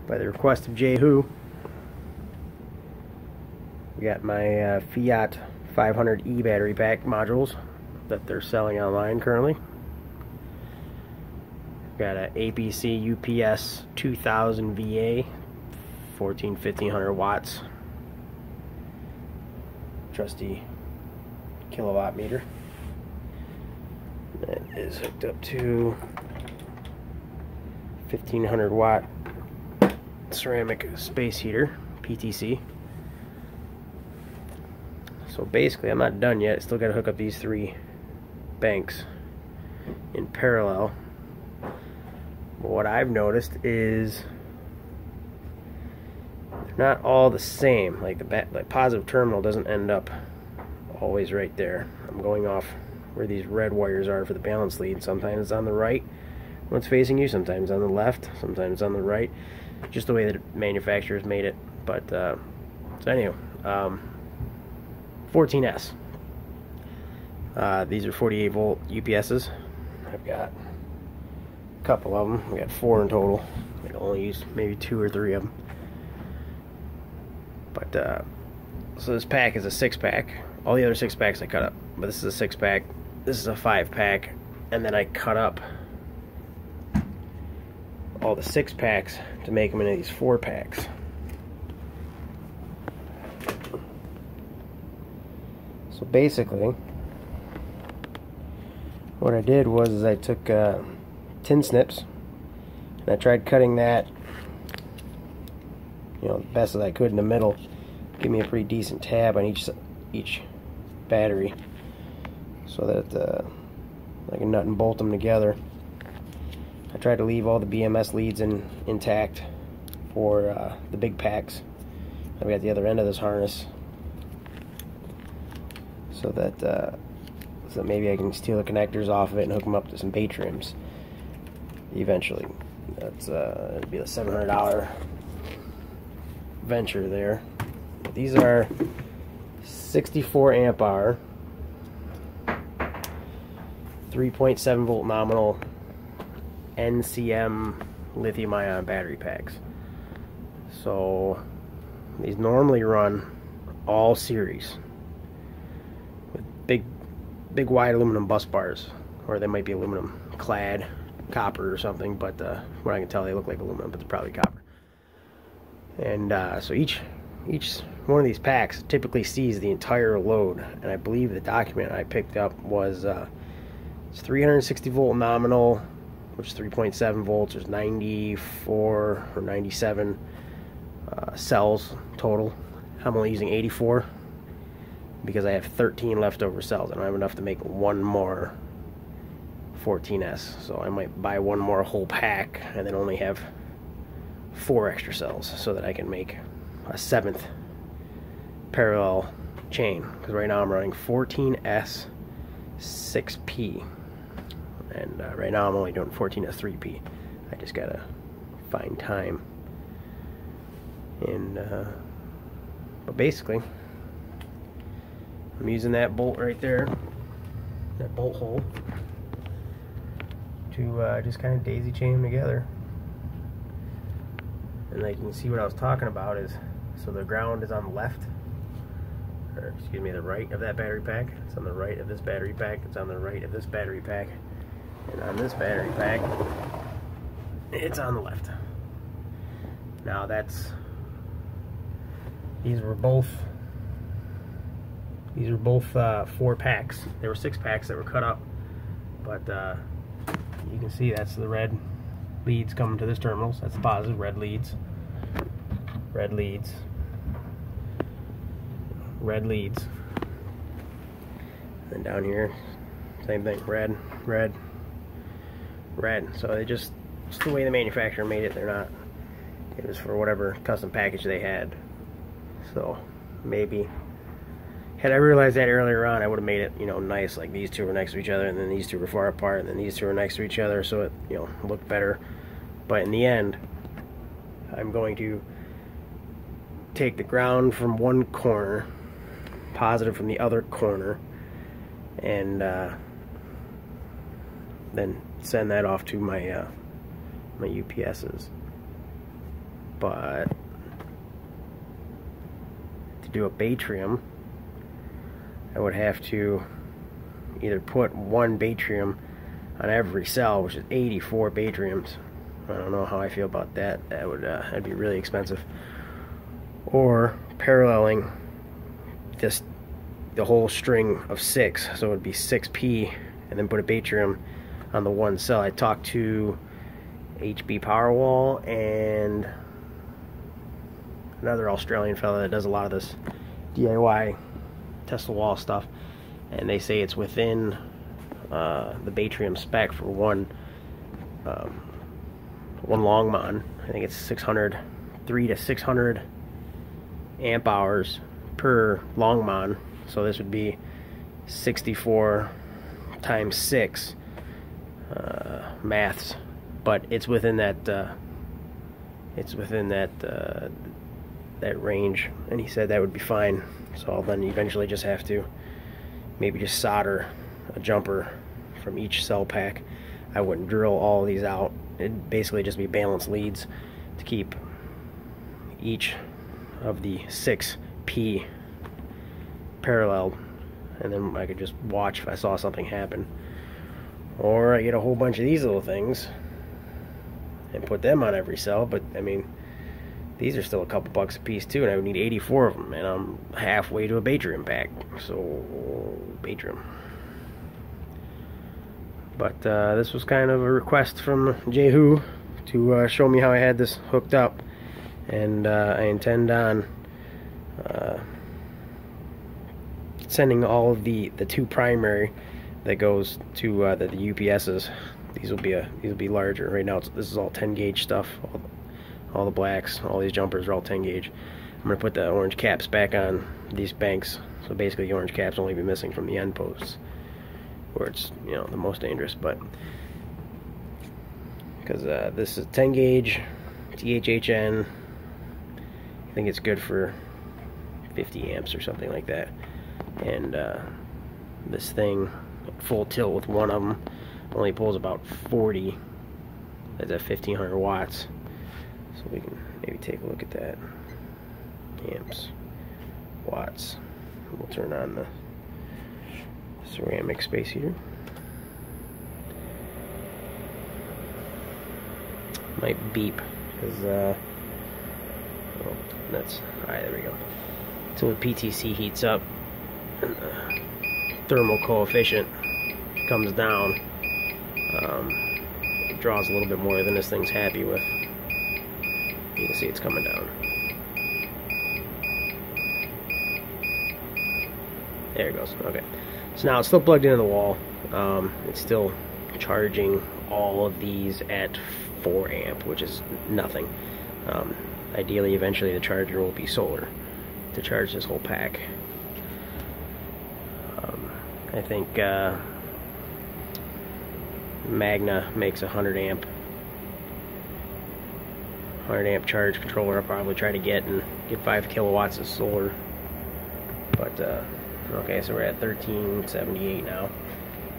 by the request of Jehu. We got my Fiat 500E battery pack modules that they're selling online currently. Got a APC UPS 2000 VA, 1500 watts. Trusty kilowatt meter. That is hooked up to 1500 watt ceramic space heater, PTC. So basically, I'm not done yet. Still got to hook up these 3 banks in parallel. But what I've noticed is they're not all the same. Like the positive terminal doesn't end up always right there. I'm going off where these red wires are for the balance lead. Sometimes it's on the right when it's facing you, sometimes on the left, sometimes on the right. Just the way that manufacturers made it. But so anyway, 14S. These are 48 volt UPSs. I've got a couple of them. We got 4 in total. I can only use maybe 2 or 3 of them. But so this pack is a 6-pack. All the other 6-packs I cut up, but this is a 6-pack. This is a 5-pack, and then I cut up all the 6-packs to make them into these 4-packs. So basically, what I did was I took tin snips and I tried cutting that, you know, the best as I could in the middle. Give me a pretty decent tab on each battery, so that I can nut and bolt them together. I tried to leave all the BMS leads intact for the big packs. I've got the other end of this harness, so that maybe I can steal the connectors off of it and hook them up to some bait trims eventually. That's it'd be a $700 venture there. But these are 64 amp hour, 3.7 volt nominal NCM lithium ion battery packs. So these normally run all series with big wide aluminum bus bars, or they might be aluminum clad, copper or something, but what I can tell, they look like aluminum, but they're probably copper. And so each one of these packs typically sees the entire load, and I believe the document I picked up was it's 360 volt nominal, which is 3.7 volts. There's 94 or 97 cells total. I'm only using 84 because I have 13 leftover cells. I don't have enough to make one more 14S, so I might buy one more whole pack and then only have 4 extra cells so that I can make a 7th parallel chain, because right now I'm running 14S 6P, and right now I'm only doing 14S 3P. I just gotta find time. And but basically I'm using that bolt right there, that bolt hole, to just kind of daisy chain them together. And like you can see, what I was talking about is, so the ground is on the left, or excuse me, the right of that battery pack. It's on the right of this battery pack. It's on the right of this battery pack. And on this battery pack, it's on the left. Now these were both 4 packs. There were 6 packs that were cut up, but you can see that's the red leads coming to this terminal. So that's the positive, red leads, red leads, red leads. And down here, same thing, red, red, red. So it's just the way the manufacturer made it. They're not, it was for whatever custom package they had. So maybe had I realized that earlier on, I would have made it, you know, nice, like these 2 were next to each other, and then these 2 were far apart, and then these 2 were next to each other, so it, you know, looked better. But in the end, I'm going to take the ground from one corner, positive from the other corner, and then send that off to my my UPSs. But to do a Batrium, I would have to either put one Batrium on every cell, which is 84 Batriums. I don't know how I feel about that. That'd be really expensive. Or paralleling the whole string of 6, so it would be 6P, and then put a Batrium on the one cell. I talked to HB Powerwall and another Australian fella that does a lot of this DIY Tesla wall stuff, and they say it's within the Batrium spec for one Longmon. I think it's 3 to 600 amp hours per Longmon. So this would be 64 times 6 maths, but it's within that that range, and he said that would be fine. So I'll then eventually just have to maybe just solder a jumper from each cell pack. I wouldn't drill all of these out. It'd basically just be balanced leads to keep each of the 6P paralleled, and then I could just watch if I saw something happen. Or I get a whole bunch of these little things and put them on every cell, but I mean, these are still a couple bucks a piece too, and I would need 84 of them, and I'm halfway to a Batrium pack. So Batrium. But this was kind of a request from Jehu to show me how I had this hooked up, and I intend on sending all of the 2 primary that goes to the UPSs. These will be larger. Right now this is all 10 gauge stuff. All the blacks, all these jumpers are all 10 gauge. I'm gonna put the orange caps back on these banks, so basically the orange caps only be missing from the end posts, where it's, you know, the most dangerous. But because this is 10 gauge THHN, I think it's good for 50 amps or something like that. And this thing full tilt with one of them only pulls about 40. That's at 1500 watts. So we can maybe take a look at that. Amps, watts. We'll turn on the ceramic space heater. Might beep because oh, that's alright. There we go. Until the PTC heats up and the thermal coefficient comes down, it draws a little bit more than this thing's happy with. You can see it's coming down. There it goes. Okay. So now it's still plugged into the wall. It's still charging all of these at 4 amp, which is nothing. Ideally, eventually the charger will be solar to charge this whole pack. I think Magna makes a 100 amp charge controller. I'll probably try to get 5 kilowatts of solar. But okay, so we're at 1378 now.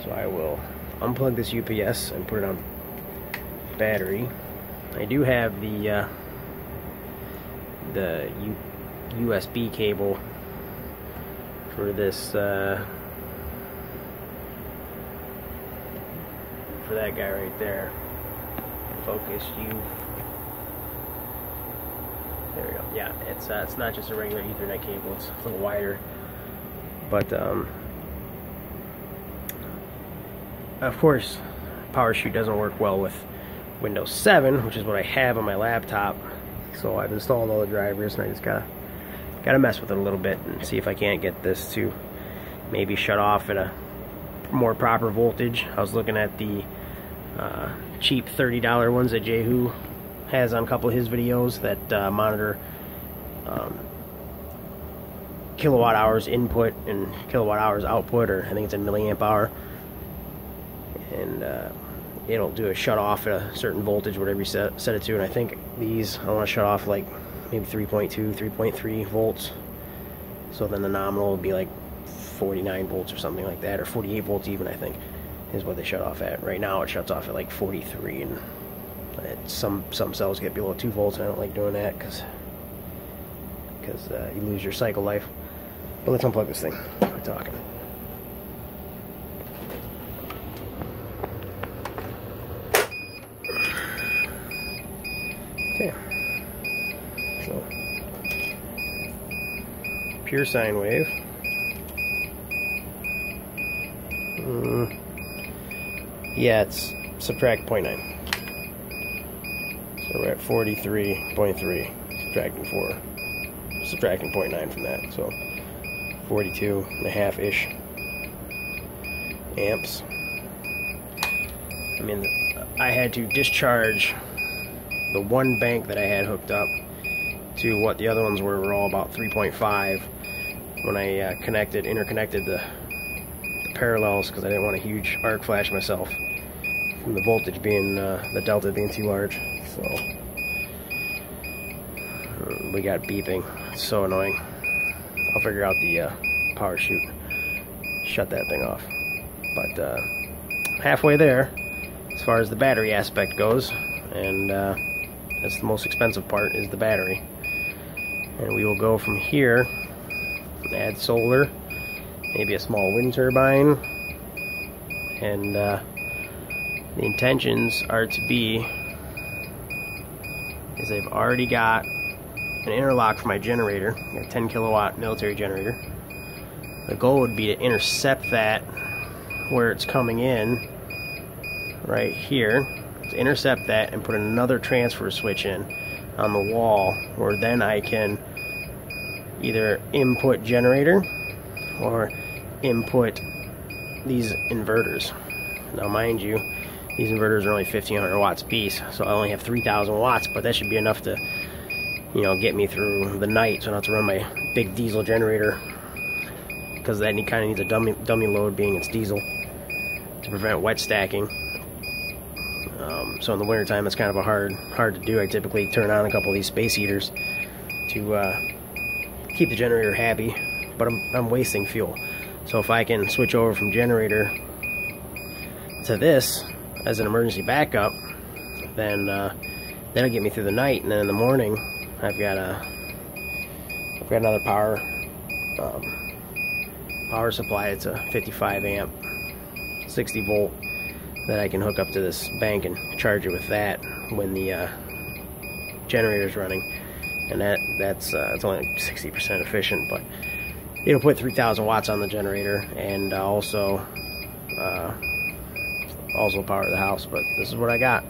So I will unplug this UPS and put it on battery. I do have the USB cable for this for that guy right there. Focus you. There we go. Yeah, it's not just a regular Ethernet cable. It's a little wider. But of course, PowerShoot doesn't work well with Windows 7, which is what I have on my laptop. So I've installed all the drivers, and I just gotta mess with it a little bit and see if I can't get this to maybe shut off at a more proper voltage. I was looking at the cheap $30 ones that Jehu has on a couple of his videos that monitor kilowatt hours input and kilowatt hours output, or I think it's a milliamp hour, and it'll do a shut off at a certain voltage, whatever you set it to. And I think these I want to shut off like maybe 3.2, 3.3 volts. So then the nominal would be like 49 volts or something like that, or 48 volts even, I think, is what they shut off at. Right now it shuts off at like 43, and Some cells get below 2 volts, and I don't like doing that because you lose your cycle life. But let's unplug this thing. We're talking. Okay. So, pure sine wave. Yeah, it's subtract 0.9. So we're at 43.3, subtracting 0.9 from that. So 42.5-ish amps. I mean, I had to discharge the one bank that I had hooked up to what the other ones were all about 3.5 when I interconnected the parallels, because I didn't want a huge arc flash myself from the voltage being the delta being too large. So we got beeping. It's so annoying. I'll figure out the power chute, shut that thing off. But halfway there as far as the battery aspect goes, and that's the most expensive part, is the battery. And we will go from here, add solar, maybe a small wind turbine, and the intentions are to be, is I've already got an interlock for my generator, a 10 kilowatt military generator. The goal would be to intercept that where it's coming in, right here, to intercept that and put another transfer switch in on the wall, where then I can either input generator or input these inverters. Now mind you, these inverters are only 1500 watts apiece, so I only have 3000 watts, but that should be enough to, you know, get me through the night, so I don't have to run my big diesel generator, because that kind of needs a dummy load, being it's diesel, to prevent wet stacking. So in the wintertime it's kind of hard to do. I typically turn on a couple of these space heaters to keep the generator happy, but I'm wasting fuel. So if I can switch over from generator to this as an emergency backup, then that'll get me through the night, and then in the morning I've got another power supply. It's a 55 amp 60 volt that I can hook up to this bank and charge it with that when the generator's running, and that's it's only 60% efficient, but it'll put 3000 watts on the generator, and also power the house. But this is what I got.